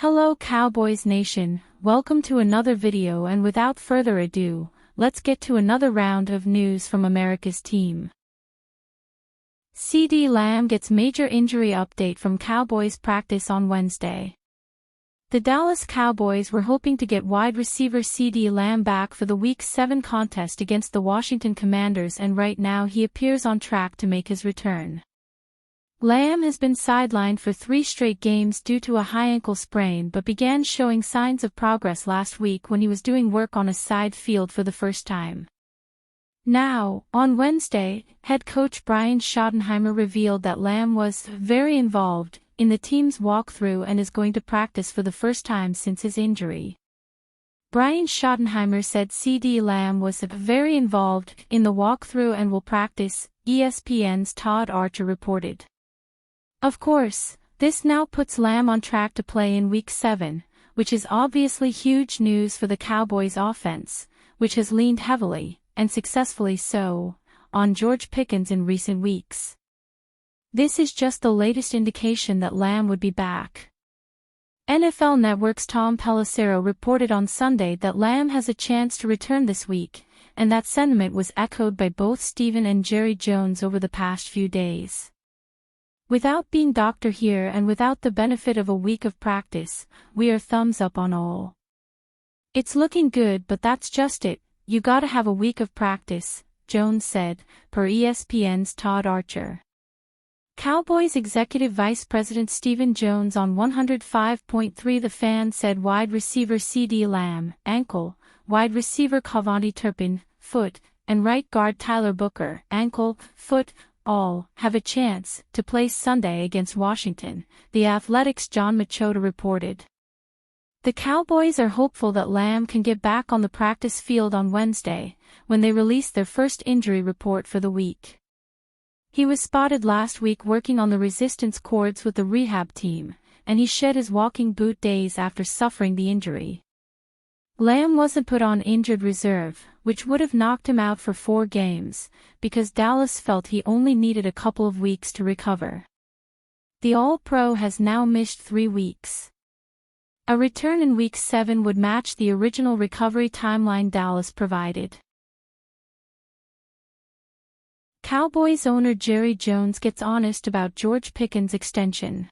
Hello Cowboys Nation, welcome to another video, and without further ado, let's get to another round of news from America's team. CeeDee Lamb gets major injury update from Cowboys practice on Wednesday. The Dallas Cowboys were hoping to get wide receiver CeeDee Lamb back for the Week 7 contest against the Washington Commanders, and right now he appears on track to make his return. Lamb has been sidelined for 3 straight games due to a high ankle sprain, but began showing signs of progress last week when he was doing work on a side field for the first time. Now, on Wednesday, head coach Brian Schottenheimer revealed that Lamb was very involved in the team's walkthrough and is going to practice for the first time since his injury. Brian Schottenheimer said CeeDee Lamb was very involved in the walkthrough and will practice, ESPN's Todd Archer reported. Of course, this now puts Lamb on track to play in Week 7, which is obviously huge news for the Cowboys offense, which has leaned heavily, and successfully so, on George Pickens in recent weeks. This is just the latest indication that Lamb would be back. NFL Network's Tom Pelissero reported on Sunday that Lamb has a chance to return this week, and that sentiment was echoed by both Stephen and Jerry Jones over the past few days. Without being doctor here and without the benefit of a week of practice, we are thumbs up on all. It's looking good, but that's just it, you gotta have a week of practice, Jones said, per ESPN's Todd Archer. Cowboys Executive Vice President Stephen Jones on 105.3 The Fan said wide receiver CeeDee Lamb, ankle, wide receiver Cavonte Turpin, foot, and right guard Tyler Booker, ankle, foot, all have a chance to play Sunday against Washington, The Athletic's John Machota reported. The Cowboys are hopeful that Lamb can get back on the practice field on Wednesday, when they release their first injury report for the week. He was spotted last week working on the resistance cords with the rehab team, and he shed his walking boot days after suffering the injury. Lamb wasn't put on injured reserve, which would have knocked him out for 4 games, because Dallas felt he only needed a couple of weeks to recover. The All-Pro has now missed 3 weeks. A return in Week 7 would match the original recovery timeline Dallas provided. Cowboys owner Jerry Jones gets honest about George Pickens' extension.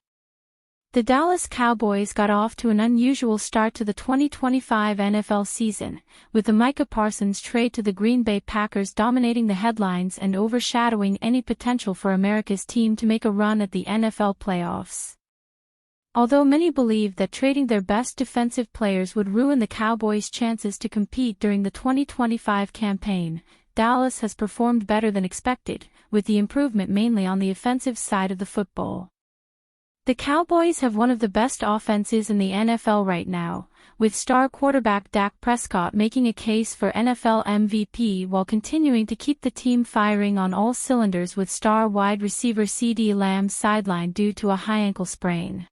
The Dallas Cowboys got off to an unusual start to the 2025 NFL season, with the Micah Parsons trade to the Green Bay Packers dominating the headlines and overshadowing any potential for America's team to make a run at the NFL playoffs. Although many believed that trading their best defensive players would ruin the Cowboys' chances to compete during the 2025 campaign, Dallas has performed better than expected, with the improvement mainly on the offensive side of the football. The Cowboys have one of the best offenses in the NFL right now, with star quarterback Dak Prescott making a case for NFL MVP while continuing to keep the team firing on all cylinders with star wide receiver CeeDee Lamb sidelined due to a high ankle sprain.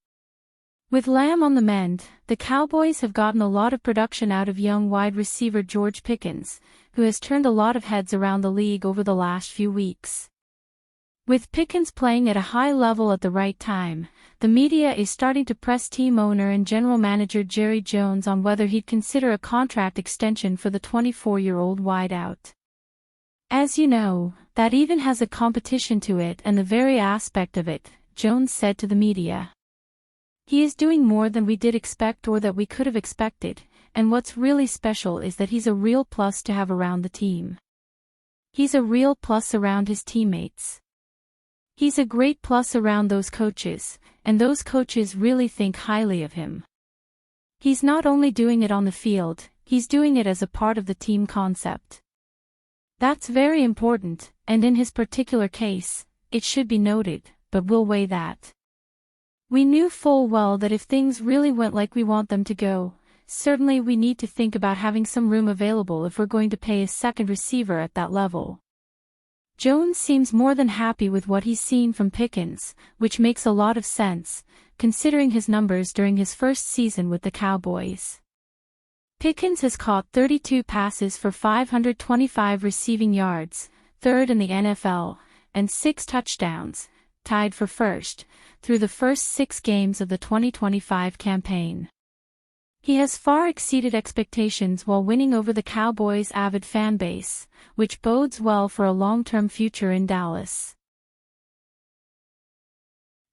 With Lamb on the mend, the Cowboys have gotten a lot of production out of young wide receiver George Pickens, who has turned a lot of heads around the league over the last few weeks. With Pickens playing at a high level at the right time, the media is starting to press team owner and general manager Jerry Jones on whether he'd consider a contract extension for the 24-year-old wideout. As you know, that even has a competition to it and the very aspect of it, Jones said to the media. He is doing more than we did expect or that we could have expected, and what's really special is that he's a real plus to have around the team. He's a real plus around his teammates. He's a great plus around those coaches, and those coaches really think highly of him. He's not only doing it on the field, he's doing it as a part of the team concept. That's very important, and in his particular case, it should be noted, but we'll weigh that. We knew full well that if things really went like we want them to go, certainly we need to think about having some room available if we're going to pay a second receiver at that level. Jones seems more than happy with what he's seen from Pickens, which makes a lot of sense, considering his numbers during his first season with the Cowboys. Pickens has caught 32 passes for 525 receiving yards, third in the NFL, and 6 touchdowns, tied for first, through the first 6 games of the 2025 campaign. He has far exceeded expectations while winning over the Cowboys' avid fan base, which bodes well for a long-term future in Dallas.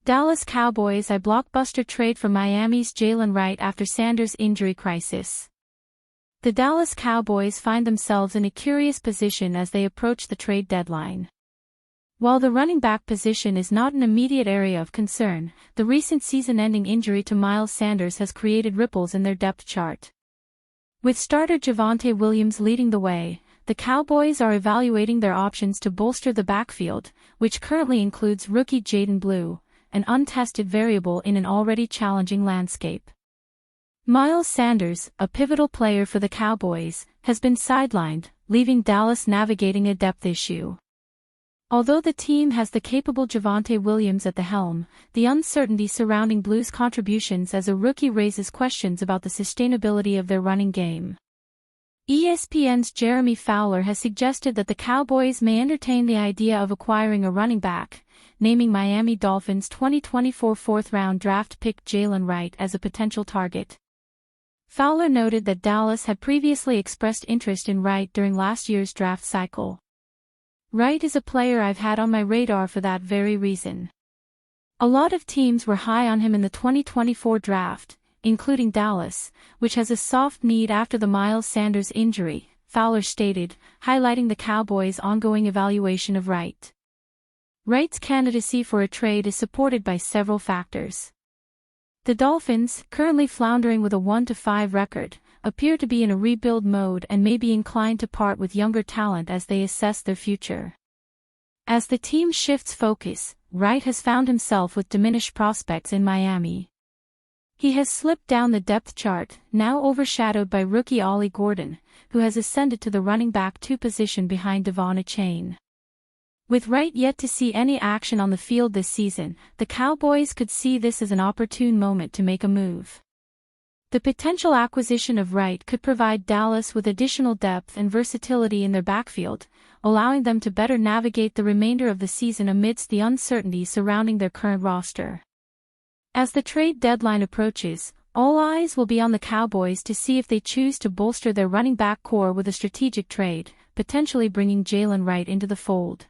Dallas Cowboys eye blockbuster trade for Miami's Jalen Wright after Sanders' injury crisis. The Dallas Cowboys find themselves in a curious position as they approach the trade deadline. While the running back position is not an immediate area of concern, the recent season-ending injury to Miles Sanders has created ripples in their depth chart. With starter Javonte Williams leading the way, the Cowboys are evaluating their options to bolster the backfield, which currently includes rookie Jaden Blue, an untested variable in an already challenging landscape. Miles Sanders, a pivotal player for the Cowboys, has been sidelined, leaving Dallas navigating a depth issue. Although the team has the capable Javonte Williams at the helm, the uncertainty surrounding Blue's contributions as a rookie raises questions about the sustainability of their running game. ESPN's Jeremy Fowler has suggested that the Cowboys may entertain the idea of acquiring a running back, naming Miami Dolphins' 2024 fourth-round draft pick Jalen Wright as a potential target. Fowler noted that Dallas had previously expressed interest in Wright during last year's draft cycle. Wright is a player I've had on my radar for that very reason. A lot of teams were high on him in the 2024 draft, including Dallas, which has a soft need after the Miles Sanders injury, Fowler stated, highlighting the Cowboys' ongoing evaluation of Wright. Wright's candidacy for a trade is supported by several factors. The Dolphins, currently floundering with a 1-5 record, appear to be in a rebuild mode and may be inclined to part with younger talent as they assess their future. As the team shifts focus, Wright has found himself with diminished prospects in Miami. He has slipped down the depth chart, now overshadowed by rookie Ollie Gordon, who has ascended to the running back 2 position behind Devon Achane. With Wright yet to see any action on the field this season, the Cowboys could see this as an opportune moment to make a move. The potential acquisition of Wright could provide Dallas with additional depth and versatility in their backfield, allowing them to better navigate the remainder of the season amidst the uncertainty surrounding their current roster. As the trade deadline approaches, all eyes will be on the Cowboys to see if they choose to bolster their running back core with a strategic trade, potentially bringing Jalen Wright into the fold.